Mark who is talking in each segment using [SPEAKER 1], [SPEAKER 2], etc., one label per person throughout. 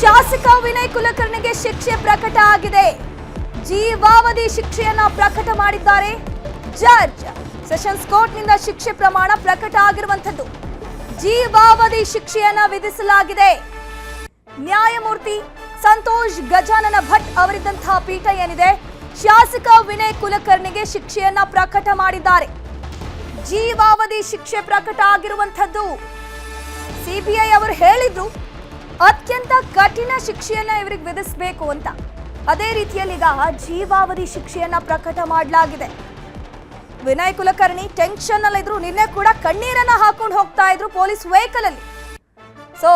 [SPEAKER 1] ಶಾಸಕ ವಿನಯ್ ಕುಲಕರ್ಣಿಗೆ ಶಿಕ್ಷೆ ಪ್ರಕಟ ಆಗಿದೆ. ಜೀವಾವಧಿ ಶಿಕ್ಷೆಯನ್ನ ಪ್ರಕಟ ಮಾಡಿದ್ದಾರೆ ಜಡ್ಜ್. ಸೆಷನ್ಸ್ ಕೋರ್ಟ್ನಿಂದ ಶಿಕ್ಷೆ ಪ್ರಮಾಣ ಪ್ರಕಟ ಆಗಿರುವಂತದ್ದು. ಜೀವಾವಧಿ ಶಿಕ್ಷೆಯನ್ನ ವಿಧಿಸಲಾಗಿದೆ. ನ್ಯಾಯಮೂರ್ತಿ ಸಂತೋಷ್ ಗಜಾನನ ಭಟ್ ಅವರಿದ್ದಂತಹ ಪೀಠ ಏನಿದೆ, ಶಾಸಕ ವಿನಯ್ ಕುಲಕರ್ಣಿಗೆ ಶಿಕ್ಷೆಯನ್ನ ಪ್ರಕಟ ಮಾಡಿದ್ದಾರೆ. ಜೀವಾವಧಿ ಶಿಕ್ಷೆ ಪ್ರಕಟ ಆಗಿರುವಂತದ್ದು. ಸಿಬಿಐ ಅವರು ಹೇಳಿದ್ರು ಅತ್ಯಂತ ಕಠಿಣ ಶಿಕ್ಷೆಯನ್ನ ಇವರಿಗೆ ವಿಧಿಸಬೇಕು ಅಂತ. ಅದೇ ರೀತಿಯಲ್ಲಿ ಈಗ ಜೀವಾವಧಿ ಶಿಕ್ಷೆಯನ್ನ ಪ್ರಕಟ ಮಾಡಲಾಗಿದೆ. ವಿನಯ್ ಕುಲಕರ್ಣಿ ಟೆನ್ಷನ್ ಅಲ್ಲಿ ಇದ್ರು. ನಿನ್ನೆ ಕೂಡ ಕಣ್ಣೀರನ್ನ ಹಾಕೊಂಡು ಹೋಗ್ತಾ ಇದ್ರು ಪೊಲೀಸ್ ವೆಹಿಕಲ್ ಅಲ್ಲಿ. ಸೊ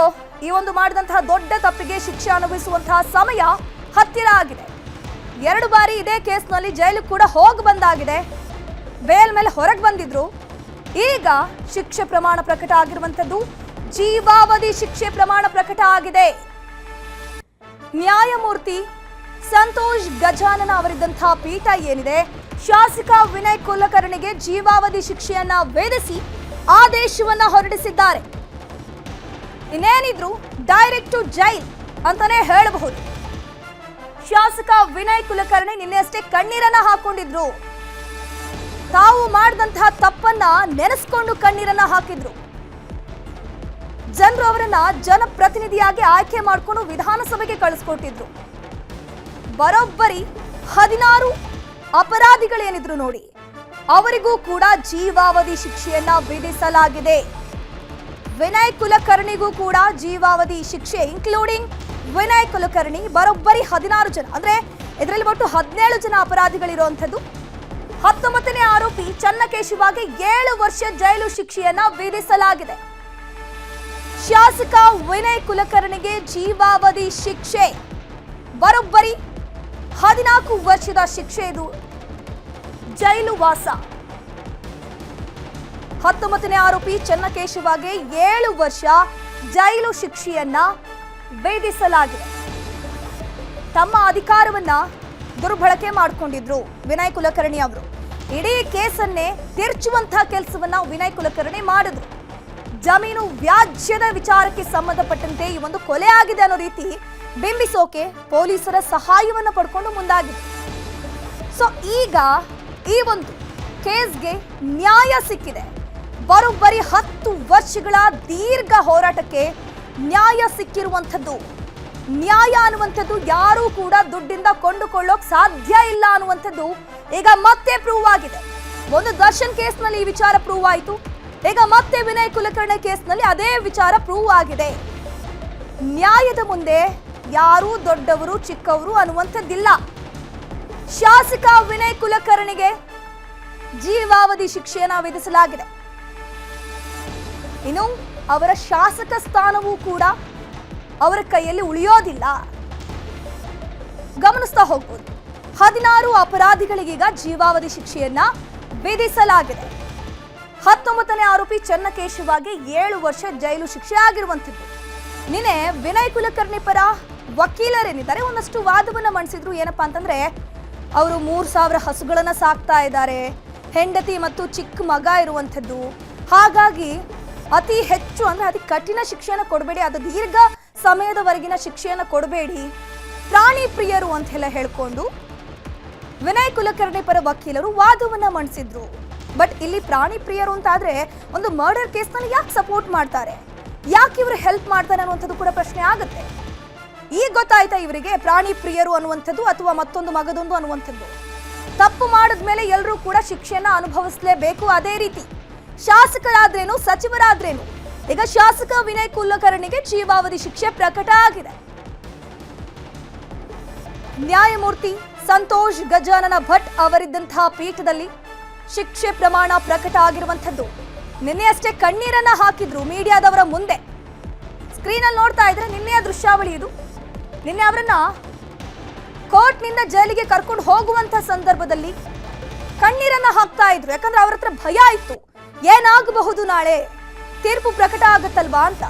[SPEAKER 1] ಈ ಒಂದು ಮಾಡಿದಂತಹ ದೊಡ್ಡ ತಪ್ಪಿಗೆ ಶಿಕ್ಷೆ ಅನುಭವಿಸುವಂತಹ ಸಮಯ ಹತ್ತಿರ ಆಗಿದೆ. 2 ಬಾರಿ ಇದೇ ಕೇಸ್ನಲ್ಲಿ ಜೈಲು ಕೂಡ ಹೋಗಿ ಬಂದಾಗಿದೆ. ಬೇಲ್ ಮೇಲೆ ಹೊರಗೆ ಬಂದಿದ್ರು. ಈಗ ಶಿಕ್ಷೆ ಪ್ರಮಾಣ ಪ್ರಕಟ ಆಗಿರುವಂತದ್ದು. ಜೀವಾವಧಿ ಶಿಕ್ಷೆ ಪ್ರಮಾಣ ಪ್ರಕಟ ಆಗಿದೆ. ನ್ಯಾಯಮೂರ್ತಿ ಸಂತೋಷ್ ಗಜಾನನ ಅವರಿದ್ದಂತಹ ಪೀಠ ಏನಿದೆ, ಶಾಸಕ ವಿನಯ್ ಕುಲಕರ್ಣಿಗೆ ಜೀವಾವಧಿ ಶಿಕ್ಷೆಯನ್ನ ವಿಧಿಸಿ ಆದೇಶವನ್ನ ಹೊರಡಿಸಿದ್ದಾರೆ. ಇನ್ನೇನಿದ್ರು ಡೈರೆಕ್ಟ್ ಟು ಜೈಲ್ ಅಂತಾನೆ ಹೇಳಬಹುದು. ಶಾಸಕ ವಿನಯ್ ಕುಲಕರ್ಣಿ ನಿನ್ನೆ ಅಷ್ಟೇ ಕಣ್ಣೀರನ್ನ ಹಾಕೊಂಡಿದ್ರು. ತಾವು ಮಾಡಿದಂತಹ ತಪ್ಪನ್ನ ನೆನೆಸ್ಕೊಂಡು ಕಣ್ಣೀರನ್ನ ಹಾಕಿದ್ರು. ಜನರು ಅವರನ್ನ ಜನಪ್ರತಿನಿಧಿಯಾಗಿ ಆಯ್ಕೆ ಮಾಡಿಕೊಂಡು ವಿಧಾನಸಭೆಗೆ ಕಳಿಸ್ಕೊಟ್ಟಿದ್ರು. ಬರೋಬ್ಬರಿ 16 ಅಪರಾಧಿಗಳೇನಿದ್ರು ನೋಡಿ, ಅವರಿಗೂ ಕೂಡ ಜೀವಾವಧಿ ಶಿಕ್ಷೆಯನ್ನ ವಿಧಿಸಲಾಗಿದೆ. ವಿನಯ್ ಕುಲಕರ್ಣಿಗೂ ಕೂಡ ಜೀವಾವಧಿ ಶಿಕ್ಷೆ, ಇನ್ಕ್ಲೂಡಿಂಗ್ ವಿನಯ್ ಕುಲಕರ್ಣಿ. ಬರೋಬ್ಬರಿ 16 ಜನ, ಅಂದ್ರೆ ಇದರಲ್ಲಿ ಒಟ್ಟು 17 ಜನ ಅಪರಾಧಿಗಳಿರುವಂತದ್ದು. 19ನೇ ಆರೋಪಿ ಚನ್ನಕೇಶವಗೆ 7 ವರ್ಷ ಜೈಲು ಶಿಕ್ಷೆಯನ್ನ ವಿಧಿಸಲಾಗಿದೆ. ಶಾಸಕ ವಿನಯ್ ಕುಲಕರ್ಣಿಗೆ ಜೀವಾವಧಿ ಶಿಕ್ಷೆ, ಬರೋಬ್ಬರಿ 14 ವರ್ಷದ ಶಿಕ್ಷೆ. ಇದು ಜೈಲು ವಾಸ. 19ನೇ ಆರೋಪಿ ಚನ್ನಕೇಶವಗೆ 7 ವರ್ಷ ಜೈಲು ಶಿಕ್ಷೆಯನ್ನ ವಿಧಿಸಲಾಗಿದೆ. ತಮ್ಮ ಅಧಿಕಾರವನ್ನ ದುರ್ಬಳಕೆ ಮಾಡಿಕೊಂಡಿದ್ರು ವಿನಯ್ ಕುಲಕರ್ಣಿ ಅವರು. ಇಡೀ ಕೇಸನ್ನೇ ತಿರ್ಚುವಂತಹ ಕೆಲಸವನ್ನ ವಿನಯ್ ಕುಲಕರ್ಣಿ ಮಾಡಿದ್ರು. ಜಮೀನು ವ್ಯಾಜ್ಯದ ವಿಚಾರಕ್ಕೆ ಸಂಬಂಧಪಟ್ಟಂತೆ ಈ ಒಂದು ಕೊಲೆ ಆಗಿದೆ ಅನ್ನೋ ರೀತಿ ಬಿಂಬಿಸೋಕೆ ಪೊಲೀಸರ ಸಹಾಯವನ್ನ ಪಡ್ಕೊಂಡು ಮುಂದಾಗಿದೆ. ಸೊ ಈಗ ಈ ಒಂದು ಕೇಸ್ಗೆ ನ್ಯಾಯ ಸಿಕ್ಕಿದೆ. ಬರೋಬ್ಬರಿ 10 ವರ್ಷಗಳ ದೀರ್ಘ ಹೋರಾಟಕ್ಕೆ ನ್ಯಾಯ ಸಿಕ್ಕಿರುವಂಥದ್ದು. ನ್ಯಾಯ ಅನ್ನುವಂಥದ್ದು ಯಾರೂ ಕೂಡ ದುಡ್ಡಿಂದ ಕೊಂಡುಕೊಳ್ಳೋಕ್ ಸಾಧ್ಯ ಇಲ್ಲ ಅನ್ನುವಂಥದ್ದು ಈಗ ಮತ್ತೆ ಪ್ರೂವ್ ಆಗಿದೆ. ಒಂದು ದರ್ಶನ್ ಕೇಸ್ನಲ್ಲಿ ಈ ವಿಚಾರ ಪ್ರೂವ್ ಆಯಿತು. ಈಗ ಮತ್ತೆ ವಿನಯ್ ಕುಲಕರ್ಣಿ ಕೇಸ್ನಲ್ಲಿ ಅದೇ ವಿಚಾರ ಪ್ರೂವ್ ಆಗಿದೆ. ನ್ಯಾಯದ ಮುಂದೆ ಯಾರೂ ದೊಡ್ಡವರು ಚಿಕ್ಕವರು ಅನ್ನುವಂಥದ್ದಿಲ್ಲ. ಶಾಸಕ ವಿನಯ್ ಕುಲಕರ್ಣಿಗೆ ಜೀವಾವಧಿ ಶಿಕ್ಷೆಯನ್ನ ವಿಧಿಸಲಾಗಿದೆ. ಇನ್ನು ಅವರ ಶಾಸಕ ಸ್ಥಾನವೂ ಕೂಡ ಅವರ ಕೈಯಲ್ಲಿ ಉಳಿಯೋದಿಲ್ಲ. ಗಮನಿಸ್ತಾ ಹೋಗ್ಬೋದು. 16 ಅಪರಾಧಿಗಳಿಗೀಗ ಜೀವಾವಧಿ ಶಿಕ್ಷೆಯನ್ನ ವಿಧಿಸಲಾಗಿದೆ. 19ನೇ ಆರೋಪಿ ಚನ್ನಕೇಶವಗೆ 7 ವರ್ಷ ಜೈಲು ಶಿಕ್ಷೆ ಆಗಿರುವಂಥದ್ದು. ನಿನ್ನೆ ವಿನಯ್ ಕುಲಕರ್ಣಿ ಪರ ವಕೀಲರೇನಿದ್ದಾರೆ ಒಂದಷ್ಟು ವಾದವನ್ನ ಮಂಡಿಸಿದ್ರು. ಏನಪ್ಪಾ ಅಂತಂದ್ರೆ, ಅವರು 3000 ಹಸುಗಳನ್ನ ಸಾಕ್ತಾ ಇದ್ದಾರೆ, ಹೆಂಡತಿ ಮತ್ತು ಚಿಕ್ಕ ಮಗ ಇರುವಂಥದ್ದು. ಹಾಗಾಗಿ ಅತಿ ಹೆಚ್ಚು ಅಂದ್ರೆ ಅತಿ ಕಠಿಣ ಶಿಕ್ಷೆಯನ್ನು ಕೊಡಬೇಡಿ, ಅದು ದೀರ್ಘ ಸಮಯದವರೆಗಿನ ಶಿಕ್ಷೆಯನ್ನು ಕೊಡಬೇಡಿ, ಪ್ರಾಣಿ ಪ್ರಿಯರು ಅಂತೆಲ್ಲ ಹೇಳ್ಕೊಂಡು ವಿನಯ್ ಕುಲಕರ್ಣಿ ಪರ ವಕೀಲರು ವಾದವನ್ನ ಮಂಡಿಸಿದ್ರು. ಬಟ್ ಇಲ್ಲಿ ಪ್ರಾಣಿ ಪ್ರಿಯರು ಅಂತ ಆದ್ರೆ ಒಂದು ಮರ್ಡರ್ ಕೇಸ್ನಲ್ಲಿ ಯಾಕೆ ಸಪೋರ್ಟ್ ಮಾಡ್ತಾರೆ, ಯಾಕೆ ಇವರು ಹೆಲ್ಪ್ ಮಾಡ್ತಾರೆ ಅನ್ನುವಂಥದ್ದು ಕೂಡ ಪ್ರಶ್ನೆ ಆಗುತ್ತೆ. ಈಗ ಗೊತ್ತಾಯ್ತಾ ಇವರಿಗೆ ಪ್ರಾಣಿ ಪ್ರಿಯರು ಅನ್ನುವಂಥದ್ದು ಅಥವಾ ಮತ್ತೊಂದು ಮಗದೊಂದು ಅನ್ನುವಂಥದ್ದು. ತಪ್ಪು ಮಾಡಿದ್ಮೇಲೆ ಎಲ್ಲರೂ ಕೂಡ ಶಿಕ್ಷೆಯನ್ನ ಅನುಭವಿಸಲೇಬೇಕು. ಅದೇ ರೀತಿ ಶಾಸಕರಾದ್ರೇನು ಸಚಿವರಾದ್ರೇನು. ಈಗ ಶಾಸಕ ವಿನಯ್ ಕುಲಕರ್ಣಿಗೆ ಜೀವಾವಧಿ ಶಿಕ್ಷೆ ಪ್ರಕಟ ಆಗಿದೆ. ನ್ಯಾಯಮೂರ್ತಿ ಸಂತೋಷ್ ಗಜಾನನ ಭಟ್ ಅವರಿದ್ದಂತಹ ಪೀಠದಲ್ಲಿ ಶಿಕ್ಷೆ ಪ್ರಮಾಣ ಪ್ರಕಟ ಆಗಿರುವಂಥದ್ದು. ನಿನ್ನೆ ಅಷ್ಟೇ ಕಣ್ಣೀರನ್ನ ಹಾಕಿದ್ರು ಮೀಡಿಯಾದವರ ಮುಂದೆ. ಸ್ಕ್ರೀನ್ ಅಲ್ಲಿ ನೋಡ್ತಾ ಇದ್ರೆ ನಿನ್ನೆಯ ದೃಶ್ಯಾವಳಿ ಇದು. ನಿನ್ನೆ ಅವರನ್ನ ಕೋರ್ಟ್ನಿಂದ ಜೈಲಿಗೆ ಕರ್ಕೊಂಡು ಹೋಗುವಂತ ಸಂದರ್ಭದಲ್ಲಿ ಕಣ್ಣೀರನ್ನ ಹಾಕ್ತಾ ಇದ್ರು. ಯಾಕಂದ್ರೆ ಅವ್ರ ಹತ್ರ ಭಯ ಇತ್ತು, ಏನಾಗಬಹುದು ನಾಳೆ ತೀರ್ಪು ಪ್ರಕಟ ಆಗುತ್ತಲ್ವಾ ಅಂತ.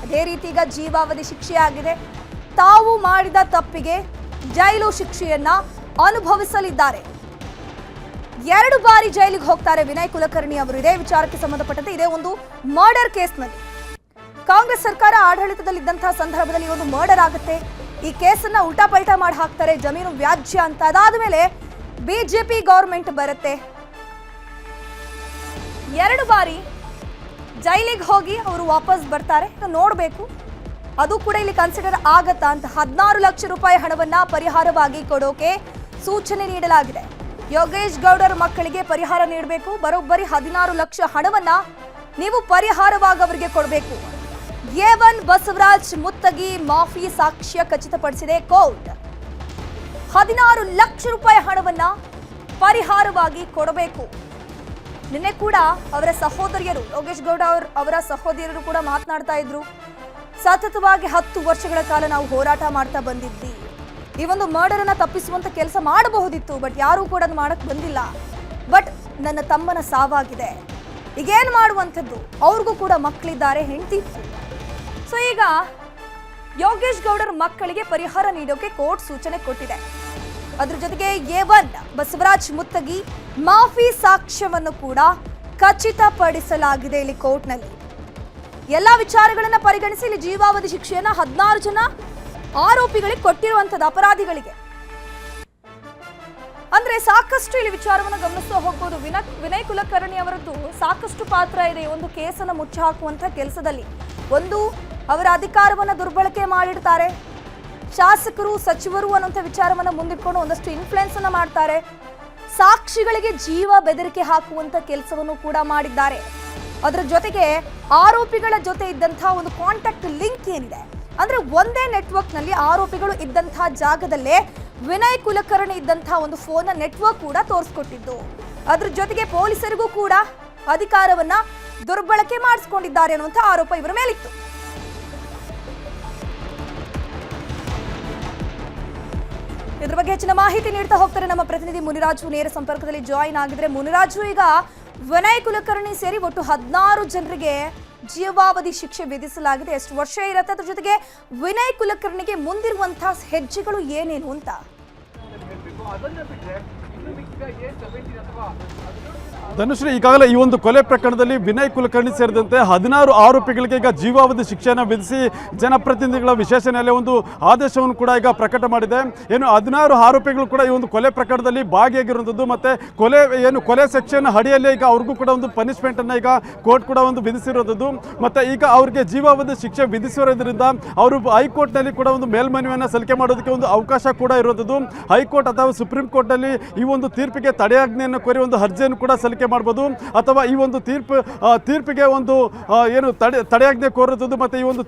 [SPEAKER 1] ಅದೇ ರೀತಿ ಈಗ ಜೀವಾವಧಿ ಶಿಕ್ಷೆ ಆಗಿದೆ. ತಾವು ಮಾಡಿದ ತಪ್ಪಿಗೆ ಜೈಲು ಶಿಕ್ಷೆಯನ್ನ ಅನುಭವಿಸಲಿದ್ದಾರೆ. 2 ಬಾರಿ ಜೈಲಿಗೆ ಹೋಗ್ತಾರೆ ವಿನಯ್ ಕುಲಕರ್ಣಿ ಅವರು. ಇದೇ ವಿಚಾರಕ್ಕೆ ಸಂಬಂಧಪಟ್ಟಂತೆ ಇದೇ ಒಂದು ಮರ್ಡರ್ ಕೇಸ್ನಲ್ಲಿ ಕಾಂಗ್ರೆಸ್ ಸರ್ಕಾರ ಆಡಳಿತದಲ್ಲಿದ್ದಂತಹ ಸಂದರ್ಭದಲ್ಲಿ ಒಂದು ಮರ್ಡರ್ ಆಗುತ್ತೆ, ಈ ಕೇಸನ್ನ ಉಲ್ಟಾ ಪಲ್ಟಾ ಮಾಡಿ ಹಾಕ್ತಾರೆ, ಜಮೀನು ವ್ಯಾಜ್ಯ ಅಂತ. ಅದಾದ ಮೇಲೆ ಬಿಜೆಪಿ ಗೌರ್ಮೆಂಟ್ ಬರುತ್ತೆ, 2 ಬಾರಿ ಜೈಲಿಗೆ ಹೋಗಿ ಅವರು ವಾಪಸ್ ಬರ್ತಾರೆ. ನೋಡಬೇಕು ಅದು ಕೂಡ ಇಲ್ಲಿ ಕನ್ಸಿಡರ್ ಆಗತ್ತಾ ಅಂತ. 16 ಲಕ್ಷ ರೂಪಾಯಿ ಹಣವನ್ನ ಪರಿಹಾರವಾಗಿ ಕೊಡೋಕೆ ಸೂಚನೆ ನೀಡಲಾಗಿದೆ. ಯೋಗೇಶ್ ಗೌಡರ ಮಕ್ಕಳಿಗೆ ಪರಿಹಾರ ನೀಡಬೇಕು. ಬರೋಬ್ಬರಿ 16 ಲಕ್ಷ ಹಣವನ್ನ ನೀವು ಪರಿಹಾರವಾಗಿ ಅವರಿಗೆ ಕೊಡಬೇಕು. A1 ಬಸವರಾಜ್ ಮುತ್ತಗಿ ಮಾಫಿ ಸಾಕ್ಷ್ಯ ಖಚಿತಪಡಿಸಿದೆ ಕೋರ್ಟ್. 16 ಲಕ್ಷ ರೂಪಾಯಿ ಹಣವನ್ನ ಪರಿಹಾರವಾಗಿ ಕೊಡಬೇಕು. ನಿನ್ನೆ ಕೂಡ ಅವರ ಸಹೋದರಿಯರು, ಯೋಗೇಶ್ ಗೌಡ ಅವರ ಸಹೋದರಿಯರು ಕೂಡ ಮಾತನಾಡ್ತಾ ಇದ್ರು. ಸತತವಾಗಿ 10 ವರ್ಷಗಳ ಕಾಲ ನಾವು ಹೋರಾಟ ಮಾಡ್ತಾ ಬಂದಿದ್ವಿ, ಈ ಒಂದು ಮರ್ಡರ್ ಅನ್ನ ತಪ್ಪಿಸುವಂತ ಕೆಲಸ ಮಾಡಬಹುದಿತ್ತು, ಬಟ್ ಯಾರೂ ಕೂಡ ಅದು ಮಾಡಕ್ ಬಂದಿಲ್ಲ. ಬಟ್ ನನ್ನ ತಮ್ಮನ ಸಾವಾಗಿದೆ, ಈಗೇನ್ ಮಾಡುವಂಥದ್ದು? ಅವ್ರಿಗೂ ಕೂಡ ಮಕ್ಕಳಿದ್ದಾರೆ, ಹೆಂಡತಿ. ಸೊ ಈಗ ಯೋಗೇಶ್ ಗೌಡರ ಮಕ್ಕಳಿಗೆ ಪರಿಹಾರ ನೀಡೋಕೆ ಕೋರ್ಟ್ ಸೂಚನೆ ಕೊಟ್ಟಿದೆ. ಅದ್ರ ಜೊತೆಗೆ A1 ಬಸವರಾಜ್ ಮುತ್ತಗಿ ಮಾಫಿ ಸಾಕ್ಷ್ಯವನ್ನು ಕೂಡ ಖಚಿತಪಡಿಸಲಾಗಿದೆ ಇಲ್ಲಿ ಕೋರ್ಟ್ನಲ್ಲಿ. ಎಲ್ಲ ವಿಚಾರಗಳನ್ನ ಪರಿಗಣಿಸಿ ಇಲ್ಲಿ ಜೀವಾವಧಿ ಶಿಕ್ಷೆಯನ್ನ 16 ಜನ ಆರೋಪಿಗಳಿಗೆ ಕೊಟ್ಟಿರುವಂತದ್ದು, ಅಪರಾಧಿಗಳಿಗೆ. ಅಂದ್ರೆ ಸಾಕಷ್ಟು ಇಲ್ಲಿ ವಿಚಾರವನ್ನು ಗಮನಿಸ್ತಾ ಹೋಗ್ಬೋದು. ವಿನಯ್ ಕುಲಕರ್ಣಿ ಅವರದ್ದು ಸಾಕಷ್ಟು ಪಾತ್ರ ಇದೆ ಒಂದು ಕೇಸನ್ನು ಮುಚ್ಚಿ ಹಾಕುವಂತ ಕೆಲಸದಲ್ಲಿ. ಒಂದು, ಅವರ ಅಧಿಕಾರವನ್ನು ದುರ್ಬಳಕೆ ಮಾಡಿಡ್ತಾರೆ, ಶಾಸಕರು ಸಚಿವರು ಅನ್ನುವಂಥ ವಿಚಾರವನ್ನು ಮುಂದಿಟ್ಕೊಂಡು ಒಂದಷ್ಟು ಇನ್ಫ್ಲುಯೆನ್ಸ್ ಅನ್ನ ಮಾಡ್ತಾರೆ, ಸಾಕ್ಷಿಗಳಿಗೆ ಜೀವ ಬೆದರಿಕೆ ಹಾಕುವಂತ ಕೆಲಸವನ್ನು ಕೂಡ ಮಾಡಿದ್ದಾರೆ. ಅದರ ಜೊತೆಗೆ ಆರೋಪಿಗಳ ಜೊತೆ ಇದ್ದಂತಹ ಒಂದು ಕಾಂಟ್ಯಾಕ್ಟ್ ಲಿಂಕ್ ಏನಿದೆ ಅಂದ್ರೆ ಒಂದೇ ನೆಟ್ವರ್ಕ್ ನಲ್ಲಿ ಆರೋಪಿಗಳು ಇದ್ದಂತಹ ಜಾಗದಲ್ಲೇ ವಿನಯ್ ಕುಲಕರ್ಣಿ ಇದ್ದಂತಹ ಒಂದು ಫೋನ್ ನೆಟ್ವರ್ಕ್ ಕೂಡ ತೋರಿಸ್ಕೊಟ್ಟಿದ್ದು. ಅದ್ರ ಜೊತೆಗೆ ಪೊಲೀಸರಿಗೂ ಕೂಡ ಅಧಿಕಾರವನ್ನ ದುರ್ಬಳಕೆ ಮಾಡಿಸ್ಕೊಂಡಿದ್ದಾರೆ ಅನ್ನುವಂಥ ಆರೋಪ ಇವರ ಮೇಲಿತ್ತು. ಇದ್ರ ಬಗ್ಗೆ ಹೆಚ್ಚಿನ ಮಾಹಿತಿ ನೀಡ್ತಾ ಹೋಗ್ತಾರೆ ನಮ್ಮ ಪ್ರತಿನಿಧಿ ಮುನಿರಾಜು, ನೇರ ಸಂಪರ್ಕದಲ್ಲಿ ಜಾಯಿನ್ ಆಗಿದ್ರೆ. ಮುನಿರಾಜು, ಈಗ ವಿನಯ್ ಕುಲಕರ್ಣಿ ಸೇರಿ ಒಟ್ಟು 16 ಜನರಿಗೆ ಜೀವಾವಧಿ ಶಿಕ್ಷೆ ವಿಧಿಸಲಾಗಿದೆ. ಎಷ್ಟು ವರ್ಷ ಇರುತ್ತೆ? ಅದ್ರ ಜೊತೆಗೆ ವಿನಯ್ ಕುಲಕರ್ಣಿಗೆ ಮುಂದಿರುವಂತಹ ಹೆಜ್ಜೆಗಳು ಏನೇನು ಅಂತ?
[SPEAKER 2] ಧನುಶ್ರೀ, ಈಗಾಗಲೇ ಈ ಒಂದು ಕೊಲೆ ಪ್ರಕರಣದಲ್ಲಿ ವಿನಯ್ ಕುಲಕರ್ಣಿ ಸೇರಿದಂತೆ 16 ಆರೋಪಿಗಳಿಗೆ ಈಗ ಜೀವಾವಧಿ ಶಿಕ್ಷೆಯನ್ನು ವಿಧಿಸಿ ಜನಪ್ರತಿನಿಧಿಗಳ ವಿಶೇಷ ನ್ಯಾಯಾಲಯ ಒಂದು ಆದೇಶವನ್ನು ಕೂಡ ಈಗ ಪ್ರಕಟ ಮಾಡಿದೆ. ಏನು 16 ಆರೋಪಿಗಳು ಕೂಡ ಈ ಒಂದು ಕೊಲೆ ಪ್ರಕರಣದಲ್ಲಿ ಭಾಗಿಯಾಗಿರುವಂಥದ್ದು, ಮತ್ತೆ ಕೊಲೆ ಸೆಕ್ಷನ್ ಅಡಿಯಲ್ಲಿ ಈಗ ಅವ್ರಿಗೂ ಕೂಡ ಒಂದು ಪನಿಷ್ಮೆಂಟ್ ಅನ್ನ ಈಗ ಕೋರ್ಟ್ ಕೂಡ ಒಂದು ವಿಧಿಸಿರುವಂಥದ್ದು. ಮತ್ತೆ ಈಗ ಅವ್ರಿಗೆ ಜೀವಾವಧಿ ಶಿಕ್ಷೆ ವಿಧಿಸಿರೋದ್ರಿಂದ ಅವರು ಹೈಕೋರ್ಟ್ನಲ್ಲಿ ಕೂಡ ಒಂದು ಮೇಲ್ಮನವಿಯನ್ನು ಸಲ್ಲಿಕೆ ಮಾಡೋದಕ್ಕೆ ಒಂದು ಅವಕಾಶ ಕೂಡ ಇರುವಂಥದ್ದು. ಹೈಕೋರ್ಟ್ ಅಥವಾ ಸುಪ್ರೀಂ ಕೋರ್ಟ್ನಲ್ಲಿ ಈ ಒಂದು ತೀರ್ಪಿಗೆ ತಡೆಯಾಜ್ಞೆಯನ್ನು ಕೋರಿ ಒಂದು ಅರ್ಜಿಯನ್ನು ಕೂಡ ಸಲ್ಲಿಕೆ ಮಾಡಬಹುದು, ಅಥವಾ ಈ ಒಂದು ತೀರ್ಪಿಗೆ ಒಂದು ತಡೆಯಾಜ್ಞೆ ಕೋರುತ್ತದೆ. ಮತ್ತೆ ಈ ಒಂದು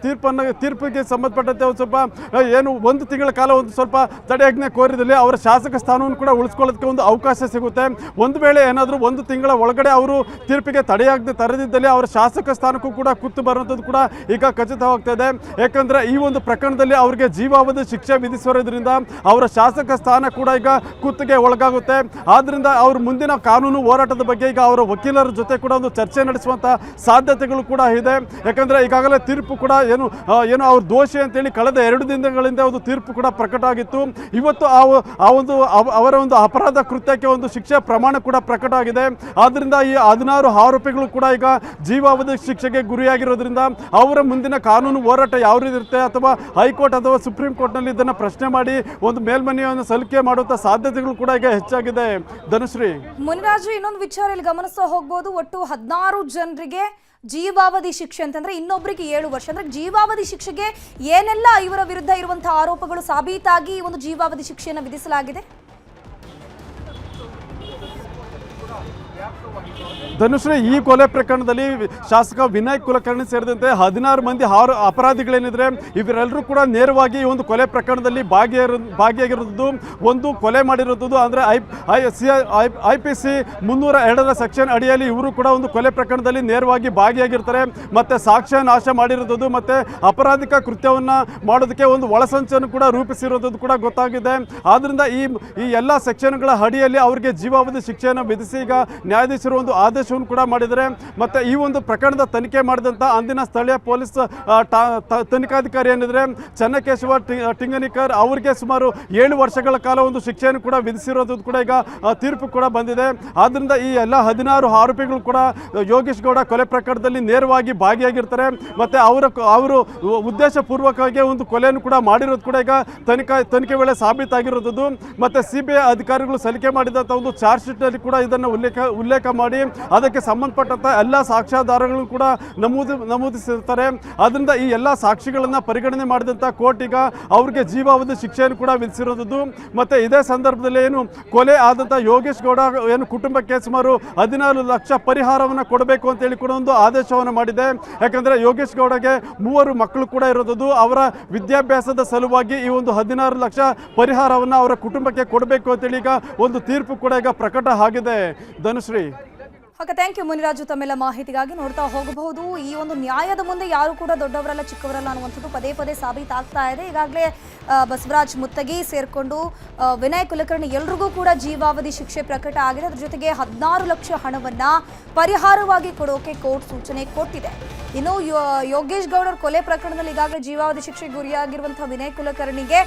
[SPEAKER 2] ತೀರ್ಪಿಗೆ ಸಂಬಂಧಪಟ್ಟಂತೆ ಒಂದು ಸ್ವಲ್ಪ ಒಂದು ತಿಂಗಳ ಕಾಲ ಒಂದು ಸ್ವಲ್ಪ ತಡೆಯಾಜ್ಞೆ ಕೋರಿದಲ್ಲಿ ಅವರ ಶಾಸಕ ಸ್ಥಾನವನ್ನು ಕೂಡ ಉಳಿಸ್ಕೊಳ್ಳೋದಕ್ಕೆ ಒಂದು ಅವಕಾಶ ಸಿಗುತ್ತೆ. ಒಂದು ವೇಳೆ ಏನಾದರೂ 1 ತಿಂಗಳ ಒಳಗಡೆ ಅವರು ತೀರ್ಪಿಗೆ ತಡೆಯಾಜ್ಞೆ ತರದಿದ್ದಲ್ಲಿ ಅವರ ಶಾಸಕ ಸ್ಥಾನಕ್ಕೂ ಕೂಡ ಕುತ್ತು ಬರುವಂಥದ್ದು ಕೂಡ ಈಗ ಖಚಿತವಾಗ್ತಾ ಇದೆ. ಯಾಕಂದ್ರೆ ಈ ಒಂದು ಪ್ರಕರಣದಲ್ಲಿ ಅವರಿಗೆ ಜೀವಾವಧಿ ಶಿಕ್ಷೆ ವಿಧಿಸಿರೋದ್ರಿಂದ ಅವರ ಶಾಸಕ ಸ್ಥಾನ ಕೂಡ ಈಗ ಕುತ್ತಿಗೆ ಒಳಗಾಗುತ್ತೆ. ಆದ್ರಿಂದ ಅವ್ರ ಮುಂದಿನ ಕಾನೂನು ಹೋರಾಟದ ಬಗ್ಗೆ ಈಗ ಅವರ ವಕೀಲರ ಜೊತೆ ಕೂಡ ಒಂದು ಚರ್ಚೆ ನಡೆಸುವಂತ ಸಾಧ್ಯತೆಗಳು ಕೂಡ ಇದೆ. ಯಾಕಂದ್ರೆ ಈಗಾಗಲೇ ತೀರ್ಪು ಕೂಡ ಏನು ಅವ್ರ ದೋಷಿ ಅಂತೇಳಿ ಕಳೆದ 2 ದಿನಗಳಿಂದ ಒಂದು ತೀರ್ಪು ಕೂಡ ಪ್ರಕಟ ಆಗಿತ್ತು. ಇವತ್ತು ಅವರ ಒಂದು ಅಪರಾಧ ಕೃತ್ಯಕ್ಕೆ ಒಂದು ಶಿಕ್ಷೆ ಪ್ರಮಾಣ ಕೂಡ ಪ್ರಕಟ ಆಗಿದೆ. ಆದ್ರಿಂದ ಈ 16 ಆರೋಪಿಗಳು ಕೂಡ ಈಗ ಜೀವಾವಧಿ ಶಿಕ್ಷೆಗೆ ಗುರಿಯಾಗಿರೋದ್ರಿಂದ ಅವರ ಮುಂದಿನ ಕಾನೂನು ಹೋರಾಟ ಯಾವ ರೀತಿ ಇರುತ್ತೆ, ಅಥವಾ ಹೈಕೋರ್ಟ್ ಅಥವಾ ಸುಪ್ರೀಂ ಕೋರ್ಟ್ನಲ್ಲಿ ಇದನ್ನು ಪ್ರಶ್ನೆ ಮಾಡಿ ಒಂದು ಮೇಲ್ಮನವಿಯನ್ನು ಸಲ್ಲಿಕೆ ಮಾಡುವಂತ ಸಾಧ್ಯತೆಗಳು ಕೂಡ ಈಗ ಹೆಚ್ಚಾಗಿದೆ. ಧನುಶ್ರೀ,
[SPEAKER 1] ಮುನಿರಾಜು, ಇನ್ನೊಂದು ವಿಚಾರ ಇಲ್ಲಿ ಗಮನಿಸ್ತಾ ಹೋಗ್ಬೋದು. ಒಟ್ಟು 16 ಜನರಿಗೆ ಜೀವಾವಧಿ ಶಿಕ್ಷೆ ಅಂತಂದ್ರೆ ಇನ್ನೊಬ್ಬರಿಗೆ 7 ವರ್ಷ. ಅಂದ್ರೆ ಜೀವಾವಧಿ ಶಿಕ್ಷೆಗೆ ಏನೆಲ್ಲ ಇವರ ವಿರುದ್ಧ ಇರುವಂತಹ ಆರೋಪಗಳು ಸಾಬೀತಾಗಿ ಒಂದು ಜೀವಾವಧಿ ಶಿಕ್ಷೆಯನ್ನು ವಿಧಿಸಲಾಗಿದೆ?
[SPEAKER 2] ಧನುಶ್ರೀ, ಈ ಕೊಲೆ ಪ್ರಕರಣದಲ್ಲಿ ಶಾಸಕ ವಿನಯ್ ಕುಲಕರ್ಣಿ ಸೇರಿದಂತೆ 16 ಮಂದಿ ಅಪರಾಧಿಗಳೇನಿದ್ರೆ ಇವರೆಲ್ಲರೂ ಕೂಡ ನೇರವಾಗಿ ಈ ಒಂದು ಕೊಲೆ ಪ್ರಕರಣದಲ್ಲಿ ಭಾಗಿಯಾಗಿರೋದು. ಒಂದು ಕೊಲೆ ಮಾಡಿರೋದು ಅಂದ್ರೆ IPC 302 ಸೆಕ್ಷನ್ ಅಡಿಯಲ್ಲಿ ಇವರು ಕೂಡ ಒಂದು ಕೊಲೆ ಪ್ರಕರಣದಲ್ಲಿ ನೇರವಾಗಿ ಭಾಗಿಯಾಗಿರ್ತಾರೆ. ಮತ್ತೆ ಸಾಕ್ಷ್ಯ ನಾಶ ಮಾಡಿರೋದು, ಮತ್ತೆ ಅಪರಾಧಿಕ ಕೃತ್ಯವನ್ನ ಮಾಡೋದಕ್ಕೆ ಒಂದು ಒಳಸಂಚನ್ನು ಕೂಡ ರೂಪಿಸಿರೋದು ಕೂಡ ಗೊತ್ತಾಗಿದೆ. ಆದ್ರಿಂದ ಈ ಎಲ್ಲ ಸೆಕ್ಷನ್ಗಳ ಅಡಿಯಲ್ಲಿ ಅವರಿಗೆ ಜೀವಾವಧಿ ಶಿಕ್ಷೆಯನ್ನು ವಿಧಿಸಿ ಈಗ ನ್ಯಾಯಾಧೀಶರು ಒಂದು ಆದೇಶವನ್ನು ಕೂಡ ಮಾಡಿದ್ದಾರೆ. ಮತ್ತು ಈ ಒಂದು ಪ್ರಕರಣದ ತನಿಖೆ ಮಾಡಿದಂಥ ಅಂದಿನ ಸ್ಥಳೀಯ ಪೊಲೀಸ್ ತನಿಖಾಧಿಕಾರಿ ಏನಿದ್ರೆ ಚನ್ನಕೇಶವ ಟಿಂಗನಿಕರ್ ಅವರಿಗೆ ಸುಮಾರು 7 ವರ್ಷಗಳ ಕಾಲ ಒಂದು ಶಿಕ್ಷೆಯನ್ನು ಕೂಡ ವಿಧಿಸಿರೋದು ಕೂಡ ಈಗ ತೀರ್ಪು ಕೂಡ ಬಂದಿದೆ. ಆದ್ದರಿಂದ ಈ ಎಲ್ಲ 16 ಆರೋಪಿಗಳು ಕೂಡ ಯೋಗೇಶ್ ಗೌಡ ಕೊಲೆ ಪ್ರಕರಣದಲ್ಲಿ ನೇರವಾಗಿ ಭಾಗಿಯಾಗಿರ್ತಾರೆ. ಮತ್ತು ಅವರು ಉದ್ದೇಶಪೂರ್ವಕವಾಗಿ ಒಂದು ಕೊಲೆಯನ್ನು ಕೂಡ ಮಾಡಿರೋದು ಕೂಡ ಈಗ ತನಿಖೆ ವೇಳೆ ಸಾಬೀತಾಗಿರೋದು. ಮತ್ತು CBI ಅಧಿಕಾರಿಗಳು ಸಲ್ಲಿಕೆ ಮಾಡಿದಂಥ ಒಂದು ಚಾರ್ಜ್ ಶೀಟ್ನಲ್ಲಿ ಕೂಡ ಇದನ್ನು ಉಲ್ಲೇಖ ಮಾಡಿ ಅದಕ್ಕೆ ಸಂಬಂಧಪಟ್ಟಂಥ ಎಲ್ಲ ಸಾಕ್ಷ್ಯಾಧಾರಗಳನ್ನು ಕೂಡ ನಮೂದಿಸಿರ್ತಾರೆ. ಅದರಿಂದ ಈ ಎಲ್ಲ ಸಾಕ್ಷಿಗಳನ್ನು ಪರಿಗಣನೆ ಮಾಡಿದಂಥ ಕೋರ್ಟ್ ಈಗ ಅವ್ರಿಗೆ ಜೀವಾವಧಿ ಶಿಕ್ಷೆಯನ್ನು ಕೂಡ ವಿಧಿಸಿರೋದು. ಮತ್ತು ಇದೇ ಸಂದರ್ಭದಲ್ಲಿ ಏನು ಕೊಲೆ ಆದಂಥ ಯೋಗೇಶ್ ಗೌಡ ಏನು ಕುಟುಂಬಕ್ಕೆ ಸುಮಾರು 14 ಲಕ್ಷ ಪರಿಹಾರವನ್ನು ಕೊಡಬೇಕು ಅಂತೇಳಿ ಕೂಡ ಒಂದು ಆದೇಶವನ್ನು ಮಾಡಿದೆ. ಯಾಕಂದರೆ ಯೋಗೇಶ್ ಗೌಡಗೆ 3 ಮಕ್ಕಳು ಕೂಡ ಇರೋದು. ಅವರ ವಿದ್ಯಾಭ್ಯಾಸದ ಸಲುವಾಗಿ ಈ ಒಂದು 16 ಲಕ್ಷ ಪರಿಹಾರವನ್ನು ಅವರ ಕುಟುಂಬಕ್ಕೆ ಕೊಡಬೇಕು ಅಂತೇಳಿ ಈಗ ಒಂದು ತೀರ್ಪು ಕೂಡ ಈಗ ಪ್ರಕಟ ಆಗಿದೆ. Dhanushree.
[SPEAKER 1] Okay, thank you Muniraju ತಮ್ಮೆಲ್ಲ ಮಾಹಿತಿಗಾಗಿ. ನೋಡ್ತಾ ಹೋಗಬಹುದು, ಈ ಒಂದು ನ್ಯಾಯದ ಮುಂದೆ ಯಾರು ಕೂಡ ದೊಡ್ಡವರಲ್ಲ ಚಿಕ್ಕವರಲ್ಲ ಅನ್ನುವಂಥದ್ದು ಪದೇ ಪದೇ ಸಾಬೀತಾಗ್ತಾ ಇದೆ. ಈಗಾಗಲೇ ಬಸವರಾಜ್ ಮುತ್ತಗಿ ಸೇರಿಕೊಂಡು ವಿನಯ್ ಕುಲಕರ್ಣಿ ಎಲ್ರಿಗೂ ಕೂಡ ಜೀವಾವಧಿ ಶಿಕ್ಷೆ ಪ್ರಕಟ ಆಗಿದೆ. ಅದ್ರ ಜೊತೆಗೆ 16 ಲಕ್ಷ ಹಣವನ್ನು ಪರಿಹಾರವಾಗಿ ಕೊಡೋಕೆ ಕೋರ್ಟ್ ಸೂಚನೆ ಕೊಟ್ಟಿದೆ. ಇನ್ನು ಯೋಗೇಶ್ ಗೌಡರ ಕೊಲೆ ಪ್ರಕರಣದಲ್ಲಿ ಈಗಾಗಲೇ ಜೀವಾವಧಿ ಶಿಕ್ಷೆಗೆ ಗುರಿಯಾಗಿರುವಂತಹ ವಿನಯ್ ಕುಲಕರ್ಣಿಗೆ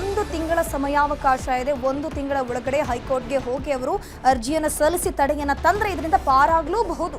[SPEAKER 1] 1 ತಿಂಗಳ ಸಮಯಾವಕಾಶ ಇದೆ. 1 ತಿಂಗಳ ಒಳಗಡೆ ಹೈಕೋರ್ಟ್ಗೆ ಹೋಗಿ ಅವರು ಅರ್ಜಿಯನ್ನು ಸಲ್ಲಿಸಿ ತಡೆಯನ್ನು ತಂದರೆ ಇದರಿಂದ ಪಾರಾಗಲೂಬಹುದು.